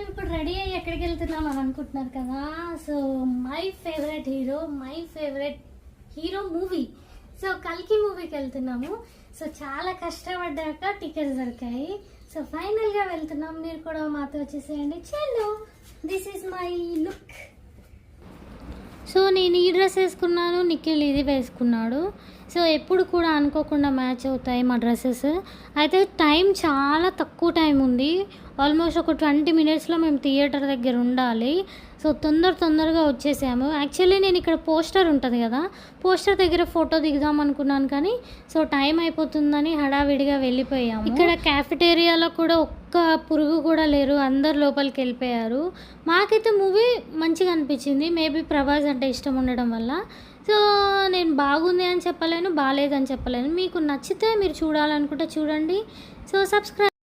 ఇప్పుడు రెడీ అయ్యి ఎక్కడికి వెళ్తున్నాం అని అనుకుంటున్నారు కదా. So my favourite hero movie, so కల్కి మూవీకి వెళ్తున్నాము. సో చాలా కష్టపడ్డాక టికెట్స్ దొరికాయి. సో ఫైనల్గా వెళ్తున్నాం. మీరు కూడా మాతో వచ్చేసేయండి. చలో, this is my look. So నేను ఈ డ్రెస్ వేసుకున్నాను, నిఖిల్ ఇది వేసుకున్నాడు. సో ఎప్పుడు కూడా అనుకోకుండా మ్యాచ్ అవుతాయి మా డ్రెస్సెస్. అయితే టైం చాలా తక్కువ టైం ఉంది. ఆల్మోస్ట్ ఒక 20 మినిట్స్లో మేము థియేటర్ దగ్గర ఉండాలి. సో తొందరగా వచ్చేసాము. యాక్చువల్లీ నేను ఇక్కడ పోస్టర్ ఉంటుంది కదా, పోస్టర్ దగ్గర ఫోటో దిగుదాం అనుకున్నాను, కానీ సో టైం అయిపోతుందని హడావిడిగా వెళ్ళిపోయాము. ఇక్కడ క్యాఫెటేరియాలో కూడా ఒక్క పురుగు కూడా లేరు, అందరు లోపలికి వెళ్ళిపోయారు. మాకైతే మూవీ మంచిగా అనిపించింది. మేబీ ప్రభాస్ అంటే ఇష్టం ఉండడం వల్ల. సో నేను బాగుంది అని చెప్పలేను, బాగాలేదని చెప్పలేను. మీకు నచ్చితే మీరు చూడాలనుకుంటే చూడండి. So subscribe.